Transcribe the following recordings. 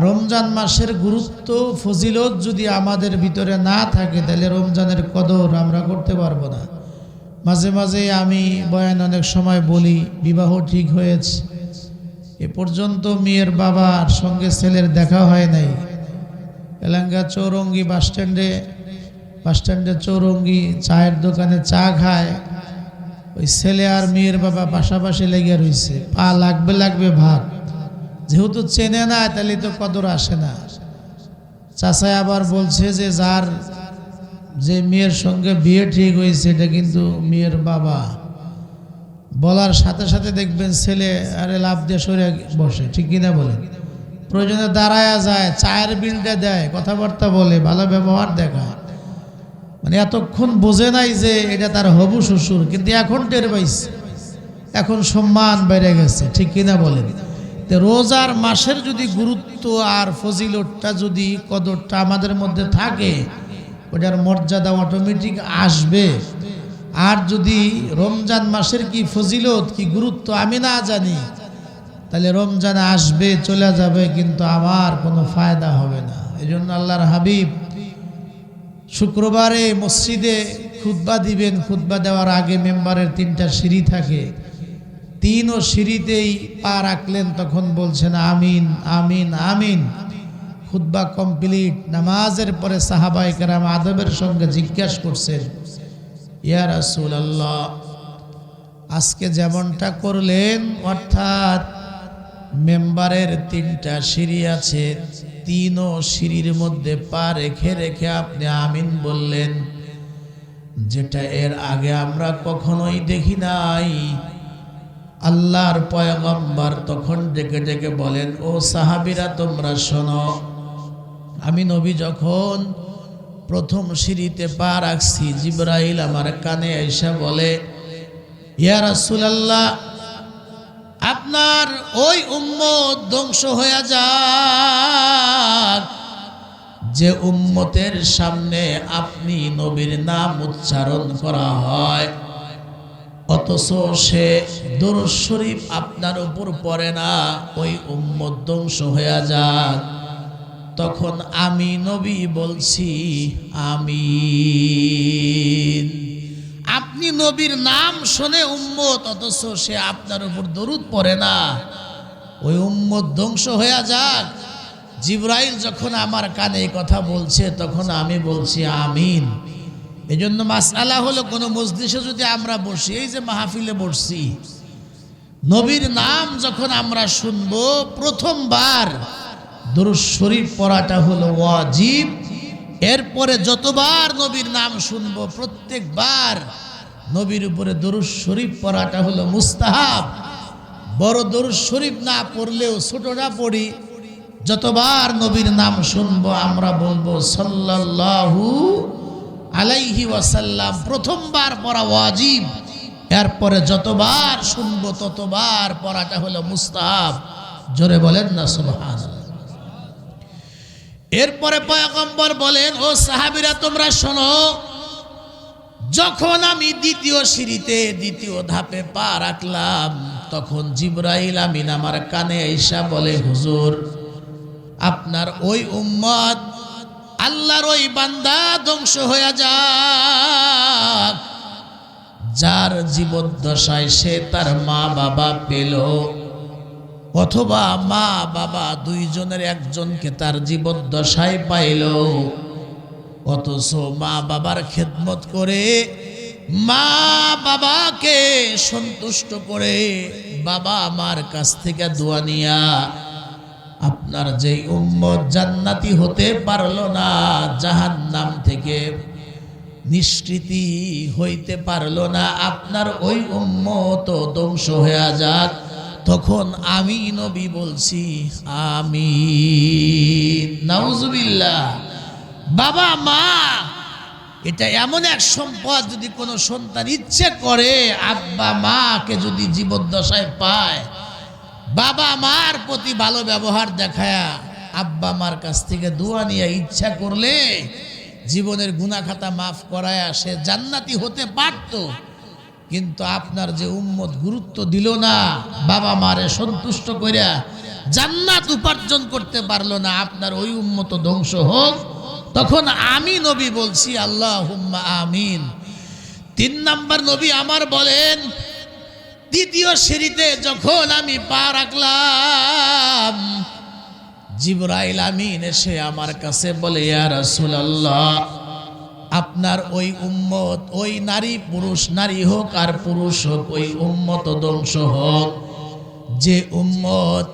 রমজান মাসের গুরুত্ব ফজিলত যদি আমাদের ভিতরে না থাকে তাহলে রমজানের কদর আমরা করতে পারবো না। মাঝে মাঝে আমি বয়ান অনেক সময় বলি, বিবাহ ঠিক হয়েছে, এ পর্যন্ত মেয়ের বাবার সঙ্গে ছেলের দেখা হয় নাই। এলাঙ্গা চৌরঙ্গি বাসস্ট্যান্ডে চৌরঙ্গি চায়ের দোকানে চা খায়, ওই ছেলে আর মেয়ের বাবা পাশাপাশি লেগে রয়েছে, পা লাগবে ভাগ। যেহেতু চেনে না তাহলে তো কদর আসে না। চাচাই আবার বলছে যে মেয়ের সঙ্গে বিয়ে ঠিক হয়েছে এটা কিন্তু মেয়ের বাবা। বলার সাথে সাথে দেখবেন ছেলে আরে লাভ দিয়ে সরে বসে, ঠিক কিনা বলেন? প্রয়োজনে দাঁড়ায়া যায়, চায়ের বিলটা দেয়, কথাবার্তা বলে, ভালো ব্যবহার দেখায়। মানে এতক্ষণ বোঝে নাই যে এটা তার হবু শ্বশুর, কিন্তু এখন টের পাইছে, এখন সম্মান বেড়ে গেছে, ঠিক কিনা বলেন? রোজার মাসের যদি গুরুত্ব আর ফজিলতটা যদি কদরটা আমাদের মধ্যে থাকে, ওটার মর্যাদা অটোমেটিক আসবে। আর যদি রমজান মাসের কি ফজিলত কি গুরুত্ব আমি না জানি, তাহলে রমজান আসবে চলে যাবে, কিন্তু আমার কোনো ফায়দা হবে না। এই জন্য আল্লাহর হাবিব শুক্রবারে মসজিদে খুতবা দিবেন, খুতবা দেওয়ার আগে মেম্বারের 3টা সিঁড়ি থাকে, 3 সিঁড়িতেই পা রাখলেন, তখন বলছেন আমিন আমিন আমিন। খুতবা কমপ্লিট, নামাজের পরে সাহাবায়ে কেরাম আদবের সঙ্গে জিজ্ঞাসা করছেন, ইয়া রাসূলুল্লাহ, আজকে যেমনটা করলেন, অর্থাৎ মেম্বারের 3টা সিঁড়ি আছে, 3 সিঁড়ির মধ্যে পা রেখে রেখে আপনি আমিন বললেন, যেটা এর আগে আমরা কখনোই দেখি নাই। আল্লাহর পয়গম্বর তখন ডেকে ডেকে বলেন, ও সাহাবীরা তোমরা শোনো, আমি নবী যখন প্রথম সিঁড়িতে পা রাখছি, জিবরাইল আমার কানে এসে বলে, ইয়া রাসূলুল্লাহ, আপনার ওই উম্মত ধ্বংস হয়ে যাক যে উম্মতের সামনে আপনি নবীর নাম উচ্চারণ করা হয়, অথচ সে দরুদ শরীফ আপনার উপর পড়ে না, ওই উম্মত ধ্বংস হয়ে যাক। তখন আমি নবী বলছি আমিন। আপনি নবীর নাম শুনে উম্মত, অথচ সে আপনার উপর দরুদ পড়ে না, ওই উম্মত ধ্বংস হয়ে যাক। জিবরাইল যখন আমার কানে কথা বলছে, তখন আমি বলছি আমিন। এই জন্য মাসআলা হলো, কোনো মজলিসে যদি আমরা বসি, এই যে মাহফিলে বসছি, নবীর নাম যখন আমরা শুনবো, প্রথমবার দরুদ শরীফ পড়াটা হলো ওয়াজিব। এরপরে যতবার নবীর নাম শুনবো, প্রত্যেকবার নবীর উপরে দরুদ শরীফ পড়াটা হলো মুস্তাহাব। বড় দরুদ শরীফ না পড়লেও ছোটটা পড়ি, যতবার নবীর নাম শুনবো আমরা বলবো সাল্লাল্লাহু আলাইহি ওয়াসাল্লাম, প্রথমবার পড়া ওয়াজিব। এরপরে যতবার শুনবো ততবার পড়াটা হলো মুস্তাহাব। জোরে বলেন না সুবহানাল্লাহ। এরপরে পয়গম্বর বলেন, ও সাহাবীরা তোমরা শোনো, যখন আমি দ্বিতীয় সিঁড়িতে দ্বিতীয় ধাপে পা রাখলাম, তখন জিবরাইল আমিন আমার কানে আইসা বলে, হুজুর, আপনার ওই উম্মত, আল্লাহর ওই বান্দা ধ্বংস হয়ে যাক যার জীবদ্দশায় সে তার মা বাবা পেল, অথবা মা বাবা দুইজনের একজনকে তার জীবদ্দশায় পাইল, অথচ মা বাবার খেদমত করে, মা বাবাকে সন্তুষ্ট করে, বাবা আমার কাছ থেকে দোয়া নিয়া আপনার যে উম্মত জান্নাতি হতে পারল না, জাহান্নাম থেকে নিষ্কৃতি হইতে পারল না, আপনার ওই উম্মত ধ্বংস হয়ে যাক। তখন আমি নবী বলছি আমিন। নাউজুবিল্লাহ। বাবা মা এটা এমন এক সম্পদ, যদি কোনো সন্তান ইচ্ছে করে আব্বা মাকে যদি জীবদ্দশায় পায়, বাবা মার প্রতি ভালো ব্যবহার দেখায়া আব্বা মার কাছ থেকে দোয়া নিয়ে ইচ্ছা করলে জীবনের গুনাহ খাতা মাফ করায়া সে জান্নাতি হতে পারত। কিন্তু আপনার যে উম্মত গুরুত্ব দিল না, বাবা মারে সন্তুষ্ট কইরা জান্নাত উপার্জন করতে পারলো না, আপনার ওই উম্মত ধ্বংস হোক। তখন আমি নবী বলছি আল্লাহুম্মা আমিন। 3 নাম্বার নবী আমার বলেন, দ্বিতীয় সিঁড়িতে যখন আমি পা রাখলাম, জিবরাইল আমিন এসে আমার কাছে বলে, ইয়া রাসূলুল্লাহ, আপনার ওই উম্মত, ওই নারী পুরুষ, নারী হোক আর পুরুষ হোক, ওই উম্মত ধ্বংস হোক যে উম্মত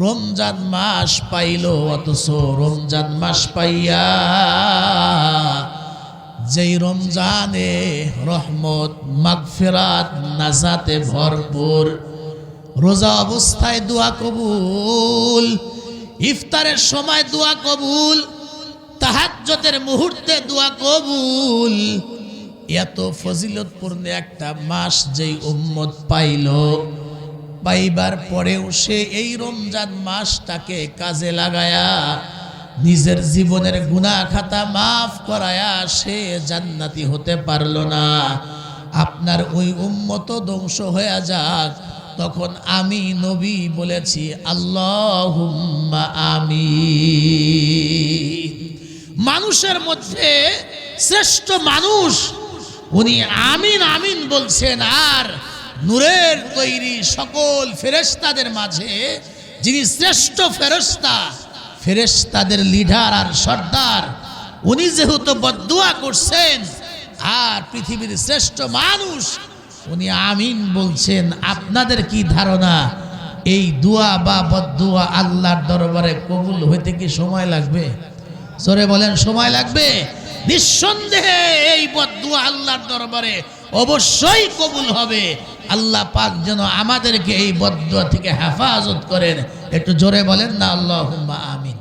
রমজান মাস পাইল, অথচ রমজান মাস পাইয়া যেই রমজানে রহমত, মাগফিরাত, নাজাতে ভরপুর, রোজা অবস্থায় দোয়া কবুল, ইফতারের সময় দোয়া কবুল, তাহাজ্জুদের মুহূর্তে দোয়া কবুল, এত ফজিলতপূর্ণ একটা মাস যেই উম্মত পাইল, পাইবার পরেও সে এই রমজান মাসটাকে কাজে লাগায়া নিজের জীবনের গুনাহ খাতা মাফ করায়া সে জান্নাতি হতে পারল না, আপনার ওই উম্মত ধ্বংস হয়ে যাক। তখন আমি নবী বলেছি আল্লাহুম্মা আমিন। মানুষের মধ্যে শ্রেষ্ঠ মানুষ উনি আমিন আমিন বলছেন। আর নূরের তৈরি সকল ফেরেশতাদের মাঝে যিনি শ্রেষ্ঠ ফেরেশতা, ফেরেশতাদের লিডার আর সর্দার, উনি যেহেতু বদদুয়া করছেন, আর পৃথিবীর শ্রেষ্ঠ মানুষ উনি আমিন বলছেন, আপনাদের কি ধারণা এই দোয়া বা বদদুয়া আল্লাহর দরবারে কবুল হইতে কি সময় লাগবে? জোরে বলেন, সময় লাগবে? নিঃসন্দেহে এই বদদুয়া আল্লাহর দরবারে অবশ্যই কবুল হবে। আল্লাহ পাক যেন আমাদেরকে এই বদদুয়া থেকে হেফাজত করেন। একটু জোরে বলেন না আল্লাহুম্মা আমিন।